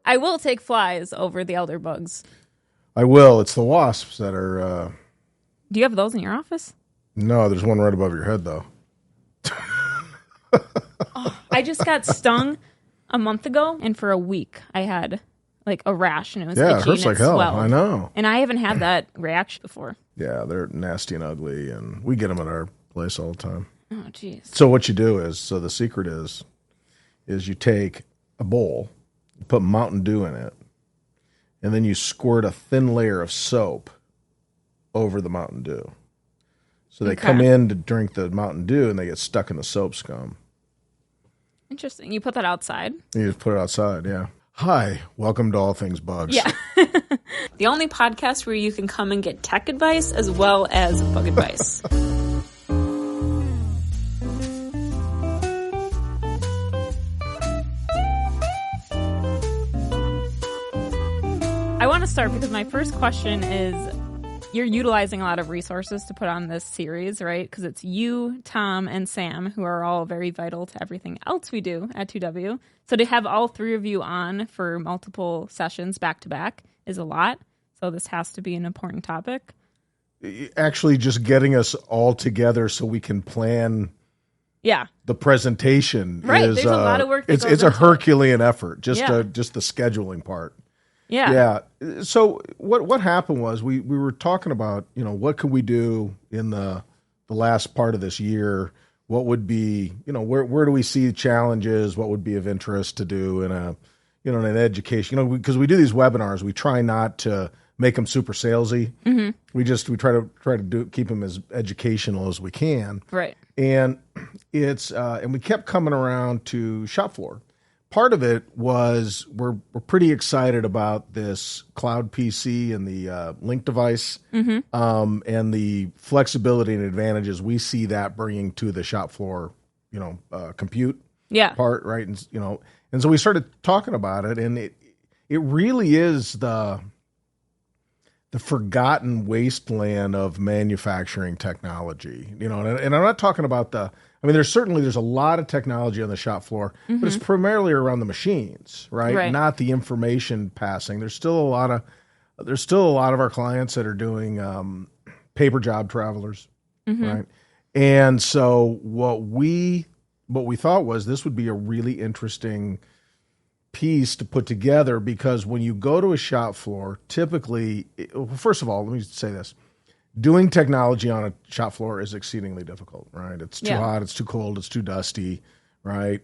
I will take flies over the elder bugs. I will. It's the wasps that are... Do you have those in your office? No, there's one right above your head, though. I just got stung a month ago, and for a week I had like a rash, and it was itchy, it hurts and like hell. swelled. I know. And I haven't had that reaction before. Yeah, they're nasty and ugly, and we get them at our place all the time. Oh, jeez. So what you do is, the secret is you take a bowl, you put Mountain Dew in it, and then you squirt a thin layer of soap over the Mountain Dew. So they come in to drink the Mountain Dew, and they get stuck in the soap scum. Interesting. You put that outside? You just put it outside, yeah. Hi, welcome to All Things Bugs. Yeah. The only podcast where you can come and get tech advice as well as bug advice. I want to start because my first question is, you're utilizing a lot of resources to put on this series, right? Because it's you, Tom, and Sam, who are all very vital to everything else we do at 2W. So to have all three of you on for multiple sessions back to back is a lot. So this has to be an important topic. Actually, just getting us all together so we can plan the presentation. Right, is, there's a lot of work that it's goes a into Herculean effort, just Yeah. just the scheduling part. Yeah. Yeah. So what happened was we were talking about, what could we do in the last part of this year? What would be, where do we see challenges? What would be of interest to do in in an education? Because we do these webinars, we try not to make them super salesy. Mm-hmm. We try to keep them as educational as we can. Right. And it's and we kept coming around to shop floor. Part of it was we're pretty excited about this cloud PC and the Link device, and the flexibility and advantages we see that bringing to the shop floor, compute part, right? And so we started talking about it, and it really is the forgotten wasteland of manufacturing technology, and I'm not talking about there's a lot of technology on the shop floor, but it's primarily around the machines, right? Not the information passing. There's still a lot of our clients that are doing paper job travelers, right? And so what we thought was this would be a really interesting piece to put together, because when you go to a shop floor, typically, first of all, let me say this. Doing technology on a shop floor is exceedingly difficult, right? It's too hot, it's too cold, it's too dusty, right?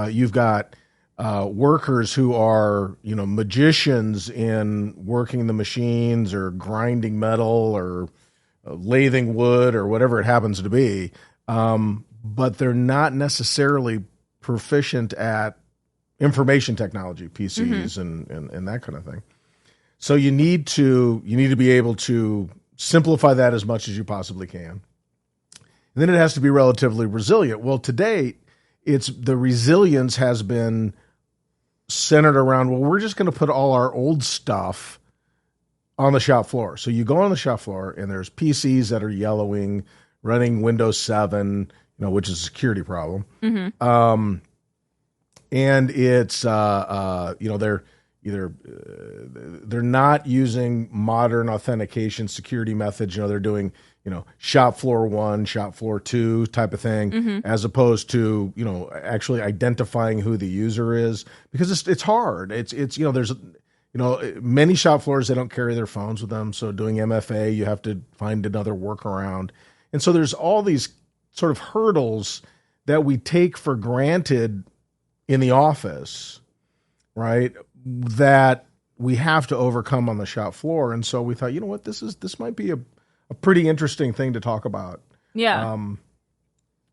You've got workers who are, magicians in working the machines or grinding metal or lathing wood or whatever it happens to be, but they're not necessarily proficient at information technology, PCs and that kind of thing. So you need to be able to simplify that as much as you possibly can. And then it has to be relatively resilient. Well, to date, the resilience has been centered around, we're just going to put all our old stuff on the shop floor. So you go on the shop floor and there's PCs that are yellowing, running Windows 7, which is a security problem. And it's, they're either they're not using modern authentication security methods. They're doing, shop floor 1, shop floor 2 type of thing, as opposed to, actually identifying who the user is, because it's hard. It's there's, many shop floors, they don't carry their phones with them. So doing MFA, you have to find another workaround. And so there's all these sort of hurdles that we take for granted in the office, right, that we have to overcome on the shop floor. And so we thought, this might be a pretty interesting thing to talk about. Yeah.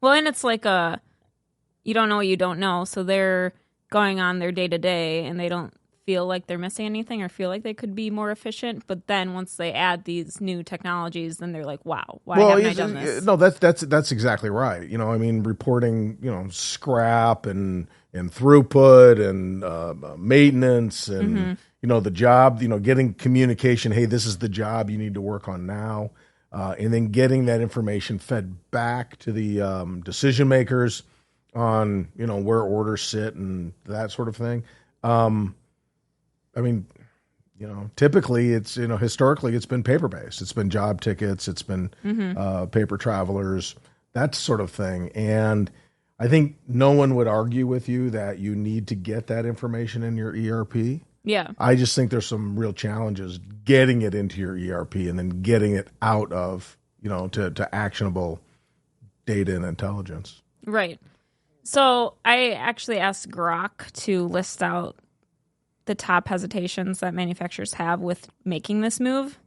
Well, and it's like you don't know what you don't know. So they're going on their day to day and they don't feel like they're missing anything or feel like they could be more efficient. But then once they add these new technologies, then they're like, wow, why haven't I done this? No, that's exactly right. Reporting, scrap and throughput and maintenance and, the job, getting communication. Hey, this is the job you need to work on now. And then getting that information fed back to the decision makers on, where orders sit and that sort of thing. I mean, typically it's, historically it's been paper based. It's been job tickets. It's been paper travelers, that sort of thing. And I think no one would argue with you that you need to get that information in your ERP. Yeah. I just think there's some real challenges getting it into your ERP and then getting it out of, to actionable data and intelligence. Right. So I actually asked Grok to list out the top hesitations that manufacturers have with making this move.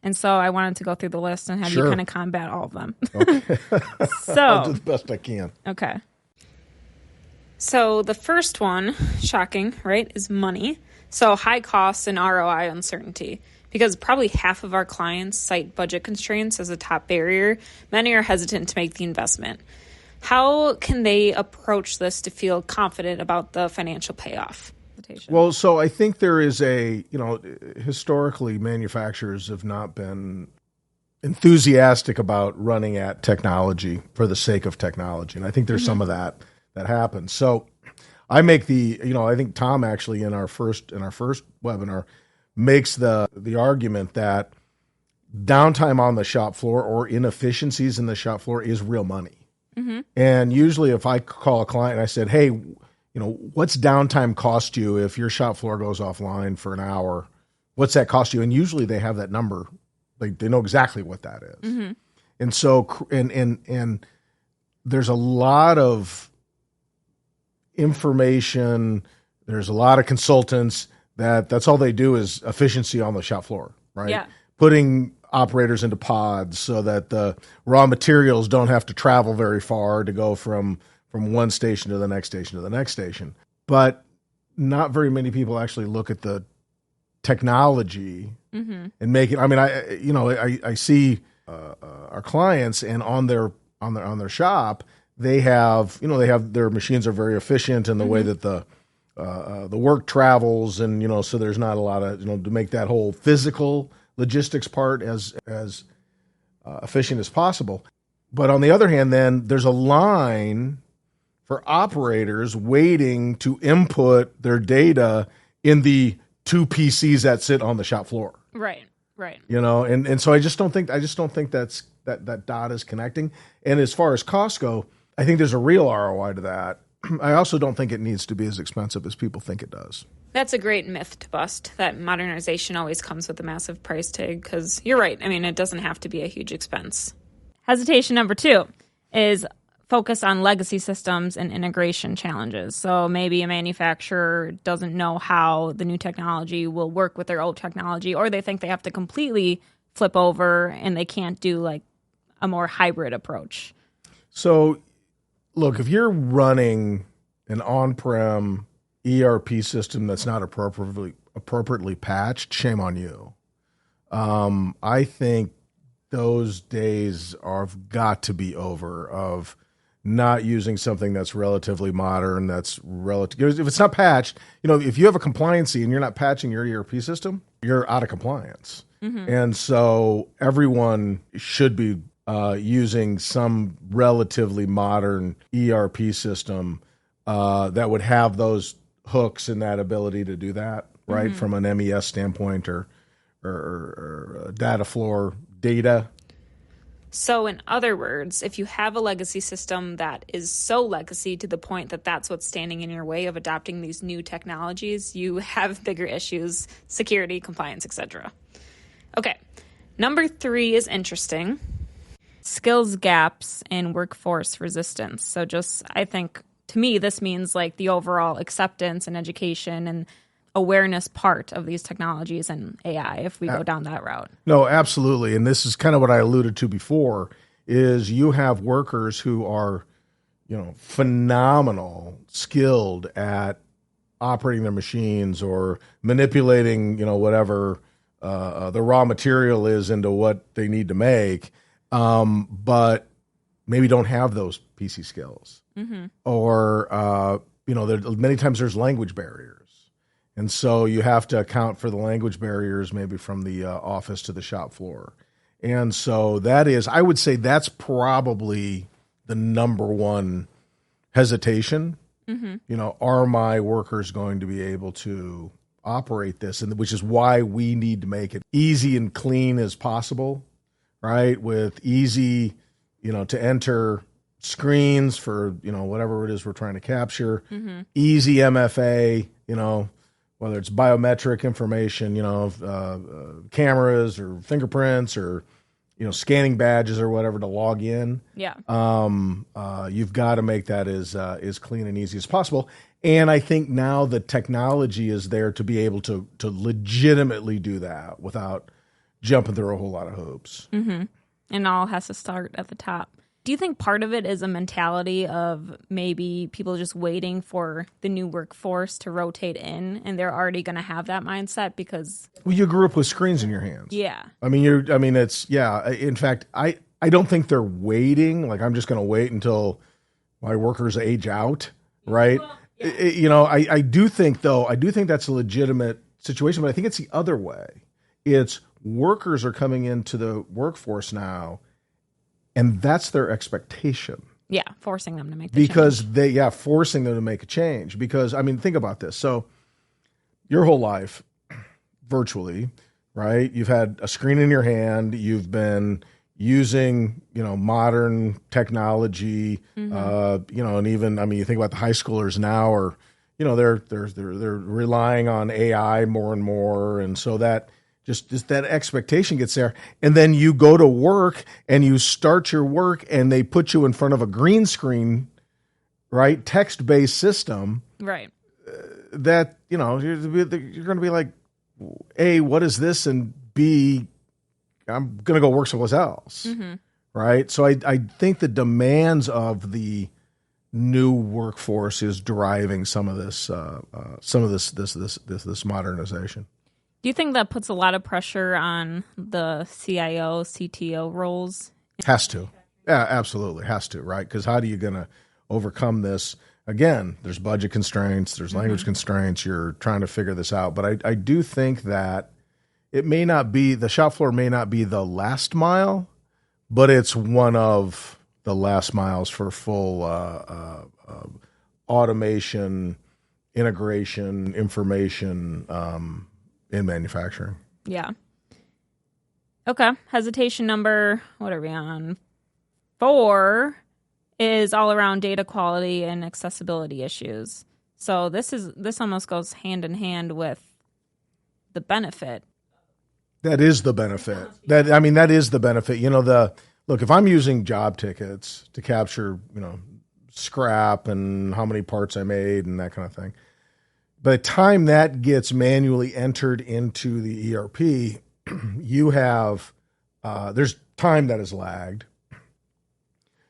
And so I wanted to go through the list and have you kind of combat all of them. Okay. So I'll do the best I can. Okay. So the first one, shocking, right, is money. So high costs and ROI uncertainty. Because probably half of our clients cite budget constraints as a top barrier, many are hesitant to make the investment. How can they approach this to feel confident about the financial payoff? Well, so I think there is historically manufacturers have not been enthusiastic about running at technology for the sake of technology. And I think there's some of that happens. So I make I think Tom actually in our first webinar makes the argument that downtime on the shop floor or inefficiencies in the shop floor is real money. Mm-hmm. And usually if I call a client and I said, hey, what's downtime cost you if your shop floor goes offline for an hour? What's that cost you? And usually they have that number. Like they know exactly what that is. Mm-hmm. And so, and there's a lot of information. There's a lot of consultants that's all they do is efficiency on the shop floor, right? Yeah. Putting operators into pods so that the raw materials don't have to travel very far to go from one station to the next station to the next station. But not very many people actually look at the technology and make it. I mean, I see our clients, and on their shop, they have their machines are very efficient in the way that the work travels, and so there's not a lot of to make that whole physical logistics part as efficient as possible. But on the other hand, then there's a line for operators waiting to input their data in the two PCs that sit on the shop floor. Right. And so I just don't think that dot is connecting. And as far as costs go, I think there's a real ROI to that. I also don't think it needs to be as expensive as people think it does. That's a great myth to bust, that modernization always comes with a massive price tag, because you're right. I mean, it doesn't have to be a huge expense. Hesitation number 2 is focus on legacy systems and integration challenges. So maybe a manufacturer doesn't know how the new technology will work with their old technology, or they think they have to completely flip over and they can't do like a more hybrid approach. So look, if you're running an on-prem ERP system that's not appropriately patched, shame on you. I think those days have got to be over of not using something that's relatively modern, that's relative. If it's not patched, if you have a compliancy and you're not patching your ERP system, you're out of compliance. Mm-hmm. And so everyone should be using some relatively modern ERP system that would have those hooks and that ability to do that, right? Mm-hmm. From an MES standpoint or data floor data. So in other words, if you have a legacy system that is so legacy to the point that that's what's standing in your way of adopting these new technologies, you have bigger issues, security, compliance, etc. Okay, number 3 is interesting. Skills gaps and workforce resistance. So I think, to me, this means like the overall acceptance and education and awareness part of these technologies and AI, if we go down that route. No, absolutely. And this is kind of what I alluded to before, is you have workers who are, phenomenal, skilled at operating their machines or manipulating, whatever the raw material is into what they need to make, but maybe don't have those PC skills. Mm-hmm. Or, many times there's language barriers. And so you have to account for the language barriers maybe from the office to the shop floor. And so I would say that's probably the number one hesitation. Mm-hmm. Are my workers going to be able to operate this, and which is why we need to make it easy and clean as possible, right? With easy, to enter screens for, whatever it is we're trying to capture, easy MFA, whether it's biometric information, cameras or fingerprints or, scanning badges or whatever to log in. Yeah. You've got to make that as clean and easy as possible. And I think now the technology is there to be able to legitimately do that without jumping through a whole lot of hoops. Mm-hmm. And all has to start at the top. Do you think part of it is a mentality of maybe people just waiting for the new workforce to rotate in, and they're already going to have that mindset because... Well, you grew up with screens in your hands. Yeah. In fact, I don't think they're waiting. Like, I'm just going to wait until my workers age out, right? Well, yeah. I do think that's a legitimate situation, but I think it's the other way. It's workers are coming into the workforce now, and that's their expectation. Yeah, forcing them to make the change. Forcing them to make a change. Because, think about this. So your whole life, virtually, right? You've had a screen in your hand. You've been using, modern technology, and even, you think about the high schoolers now are, they're relying on AI more and more. And so that just that expectation gets there. And then you go to work and you start your work and they put you in front of a green screen, right? Text-based system. Right. That, you're going to be like, A, what is this? And B, I'm going to go work someplace else. Mm-hmm. Right. So I think the demands of the new workforce is driving some of this modernization. Do you think that puts a lot of pressure on the CIO, CTO roles? Has to. Yeah, absolutely. Has to, right? Because how are you going to overcome this? Again, there's budget constraints, there's language constraints. You're trying to figure this out. But I do think that it may not be, the shop floor may not be the last mile, but it's one of the last miles for full automation, integration, information, in manufacturing. Yeah. Okay. Hesitation number, what are we on? 4 is all around data quality and accessibility issues. So this almost goes hand in hand with the benefit. That is the benefit. That is the benefit. Look, if I'm using job tickets to capture, scrap and how many parts I made and that kind of thing, by the time that gets manually entered into the ERP, you have, there's time that is lagged.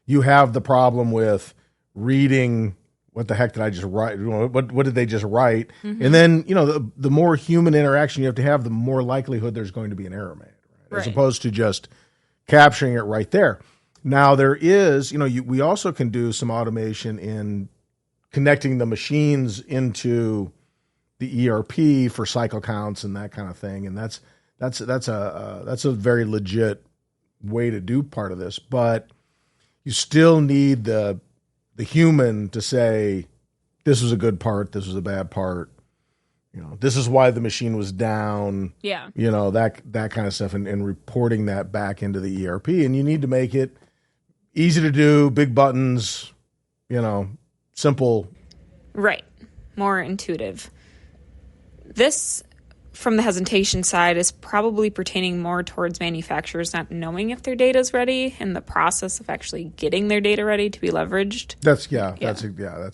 You have the problem with reading, what the heck did I just write? What did they just write? Mm-hmm. And then, the more human interaction you have, the more likelihood there's going to be an error made, right? As opposed to just capturing it right there. Now there is, we also can do some automation in connecting the machines into the ERP for cycle counts and that kind of thing, and that's a very legit way to do part of this. But you still need the human to say, this was a good part, this was a bad part. This is why the machine was down. Yeah. That kind of stuff, and reporting that back into the ERP. And you need to make it easy to do, big buttons, simple. Right. More intuitive. This, from the hesitation side, is probably pertaining more towards manufacturers not knowing if their data is ready and the process of actually getting their data ready to be leveraged. That's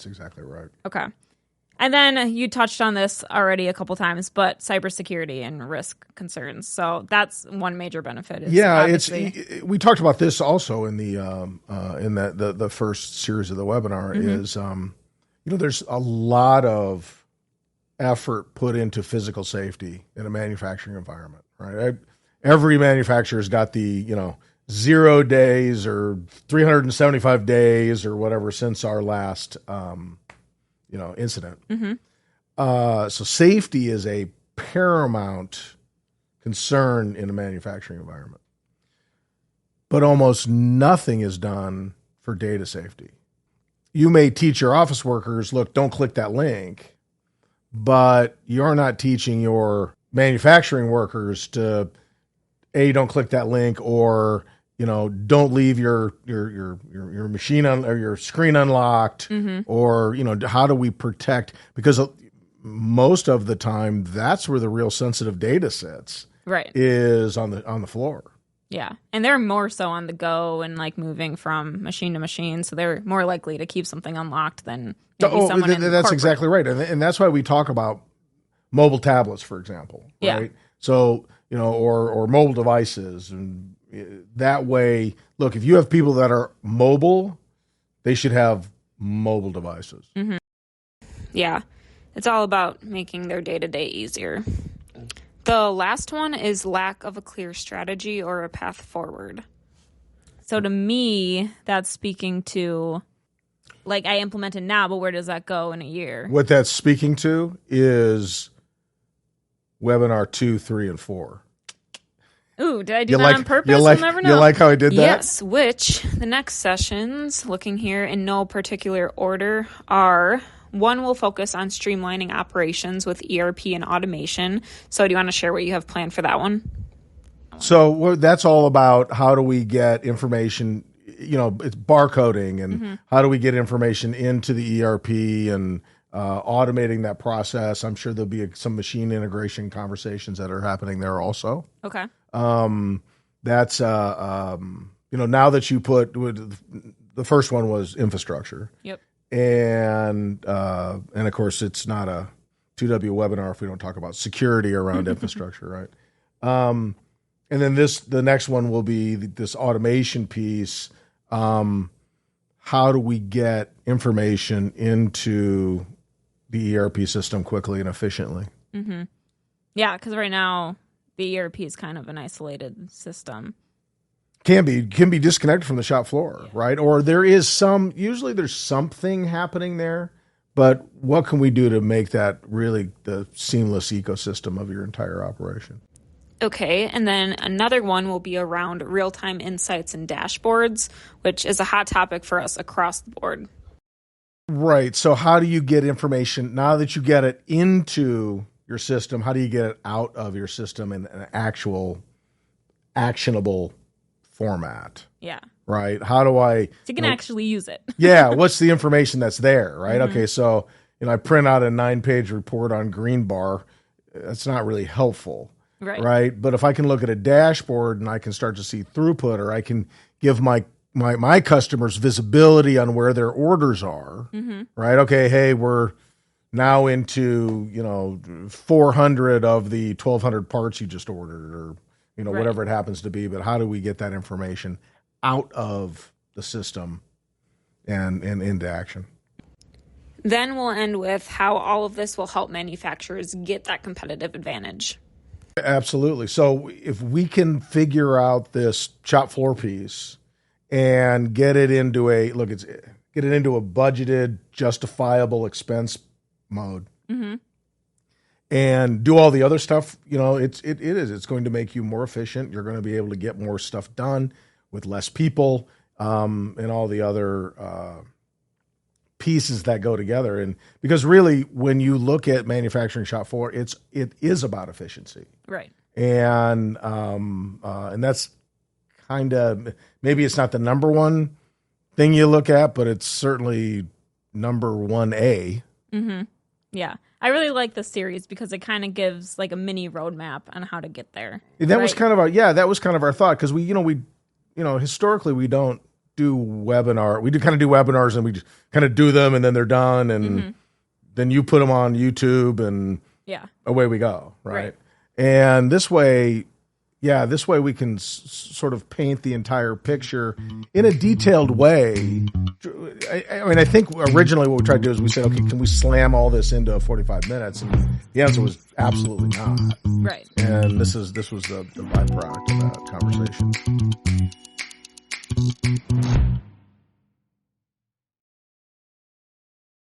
exactly right. Okay. And then you touched on this already a couple times, but cybersecurity and risk concerns. So that's one major benefit. We talked about this also in the first series of the webinar. Is there's a lot of effort put into physical safety in a manufacturing environment, right? Every manufacturer's got the 0 days or 375 days or whatever since our last incident. So safety is a paramount concern in a manufacturing environment. But almost nothing is done for data safety. You may teach your office workers, look, don't click that link, but you're not teaching your manufacturing workers to don't click that link, or don't leave your machine or your screen unlocked, or how do we protect, because most of the time that's where the real sensitive data sits, right, is on the floor. Yeah, and they're more so on the go and like moving from machine to machine, so they're more likely to keep something unlocked than maybe someone in that's corporate. Exactly right, and that's why we talk about mobile tablets, for example, right? Yeah. So or mobile devices, and that way, look, if you have people that are mobile, they should have mobile devices. Mm-hmm. Yeah, it's all about making their day-to-day easier. The last one is lack of a clear strategy or a path forward. So to me, that's speaking to, like, I implement it now, but where does that go in a year? What that's speaking to is webinar 2, 3, and 4. Ooh, did I do that on purpose? We'll never know. You like how I did that? Yes, which the next sessions, looking here in no particular order, are... One will focus on streamlining operations with ERP and automation. So do you want to share what you have planned for that one? So that's all about how do we get information, it's barcoding, and how do we get information into the ERP and automating that process. I'm sure there'll be some machine integration conversations that are happening there also. Okay. That's, now that you put, the first one was infrastructure. Yep. And of course, it's not a 2W webinar if we don't talk about security around infrastructure, right? And then the next one will be this automation piece. How do we get information into the ERP system quickly and efficiently? Mm-hmm. Yeah, because right now the ERP is kind of an isolated system. Can be disconnected from the shop floor, right? Or usually there's something happening there, but what can we do to make that really the seamless ecosystem of your entire operation? Okay, and then another one will be around real-time insights and dashboards, which is a hot topic for us across the board. Right, so how do you get information, now that you get it into your system, how do you get it out of your system in an actual actionable format? Yeah. Right. How do I... So you can actually use it. Yeah. What's the information that's there, right? Okay. So, I print out a 9-page report on green bar. That's not really helpful. Right. But if I can look at a dashboard and I can start to see throughput, or I can give my customers visibility on where their orders are, right? Okay. Hey, we're now into, 400 of the 1,200 parts you just ordered, or whatever it happens to be, but how do we get that information out of the system and into action? Then we'll end with how all of this will help manufacturers get that competitive advantage. Absolutely. So if we can figure out this shop floor piece and get it into a budgeted, justifiable expense mode, and do all the other stuff, it's going to make you more efficient. You're going to be able to get more stuff done with less people, and all the other pieces that go together. And because really, when you look at manufacturing shop floor, it is about efficiency, right? And that's kind of, maybe it's not the number one thing you look at, but it's certainly number 1A. Yeah. I really like this series because it kind of gives like a mini roadmap on how to get there. That was kind of our thought, because we historically we don't do webinar. We do kind of do webinars, and we just kind of do them and then they're done, and then you put them on YouTube and away we go. Right. And this way we can sort of paint the entire picture in a detailed way. I think originally what we tried to do is we said, okay, can we slam all this into 45 minutes? And the answer was absolutely not. Right. And this was the byproduct of that conversation.